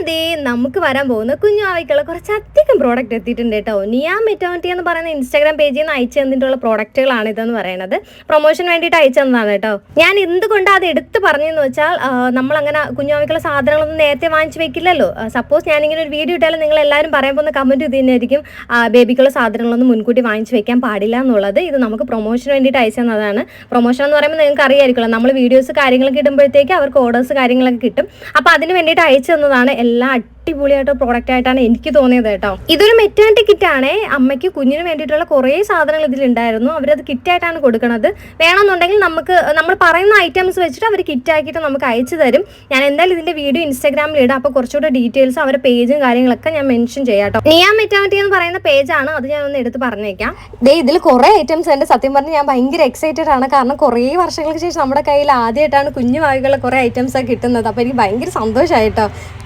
ദേ നമുക്ക് വരാൻ പോകുന്ന കുഞ്ഞാവയ്ക്കുള്ള കുറച്ചധികം പ്രോഡക്റ്റ് എത്തിയിട്ടുണ്ട് കേട്ടോ. നിയാ മെറ്റേണിറ്റി എന്ന് പറയുന്ന ഇൻസ്റ്റാഗ്രാം പേജിൽ നിന്ന് അയച്ചു തന്നിട്ടുള്ള പ്രോഡക്റ്റുകളാണ് ഇതെന്ന് പറയുന്നത്. പ്രൊമോഷൻ വേണ്ടിയിട്ട് അയച്ചു തന്നതാണ് കേട്ടോ. ഞാൻ എന്തുകൊണ്ട് അത് എടുത്ത് പറഞ്ഞെന്ന് വെച്ചാൽ നമ്മളങ്ങനെ കുഞ്ഞാവയ്ക്കുള്ള സാധനങ്ങളൊന്നും നേരത്തെ വാങ്ങിച്ച് വെക്കില്ലല്ലോ. സപ്പോസ് ഞാനിങ്ങനെ ഒരു വീഡിയോ ഇട്ടാലും നിങ്ങൾ എല്ലാവരും പറയാൻ പോകുന്ന കമൻറ്റ് ഇത് തന്നെയായിരിക്കും, ബേബിക്കുള്ള സാധനങ്ങളൊന്നും മുൻകൂട്ടി വാങ്ങിച്ച് വെക്കാൻ പാടില്ല എന്നുള്ളത്. ഇത് നമുക്ക് പ്രൊമോഷൻ വേണ്ടിയിട്ട് അയച്ചു തന്നതാണ്. പ്രൊമോഷൻ എന്ന് പറയുമ്പോൾ നിങ്ങൾക്ക് അറിയാമായിരിക്കുമല്ലോ, നമ്മൾ വീഡിയോസ് കാര്യങ്ങളൊക്കെ ഇടുമ്പോഴത്തേക്ക് അവർക്ക് ഓർഡേഴ്സ് കാര്യങ്ങളൊക്കെ കിട്ടും. അപ്പോൾ അതിന് വേണ്ടിയിട്ട് അയച്ചു തന്നതാണ്. എല്ലാം അടിപൊളിയായിട്ട് പ്രോഡക്റ്റ് ആയിട്ടാണ് എനിക്ക് തോന്നിയത് കേട്ടോ. ഇതൊരു മെറ്റേണിറ്റി കിറ്റാണ്. അമ്മയ്ക്ക് കുഞ്ഞിന് വേണ്ടിയിട്ടുള്ള കുറേ സാധനങ്ങൾ ഇതിലുണ്ടായിരുന്നു. അവരത് കിറ്റായിട്ടാണ് കൊടുക്കുന്നത്. വേണമെന്നുണ്ടെങ്കിൽ നമ്മൾ പറയുന്ന ഐറ്റംസ് വെച്ചിട്ട് അവർ കിറ്റാക്കിയിട്ട് നമുക്ക് അയച്ചു തരും. ഞാൻ എന്തായാലും ഇതിന്റെ വീഡിയോ ഇൻസ്റ്റാഗ്രാമിൽ ഇടാം. അപ്പോൾ കുറച്ചുകൂടെ ഡീറ്റെയിൽസ് അവരുടെ പേജും കാര്യങ്ങളൊക്കെ ഞാൻ മെൻഷൻ ചെയ്യാം കേട്ടോ. നിയാ മെറ്റേണിറ്റി എന്ന് പറയുന്ന പേജാണ്, അത് ഞാൻ ഒന്ന് എടുത്ത് പറഞ്ഞേക്കാം. ഇതിൽ കുറേ ഐറ്റംസ് ഉണ്ട്. സത്യം പറഞ്ഞാൽ ഞാൻ ഭയങ്കര എക്സൈറ്റഡ് ആണ്. കാരണം കുറേ വർഷങ്ങൾക്ക് ശേഷം നമ്മുടെ കയ്യിൽ ആദ്യമായിട്ടാണ് കുഞ്ഞു വായികളുടെ കുറേ ഐറ്റംസ് ഒക്കെ കിട്ടുന്നത്. അപ്പോൾ എനിക്ക് ഭയങ്കര സന്തോഷമായിട്ടോ.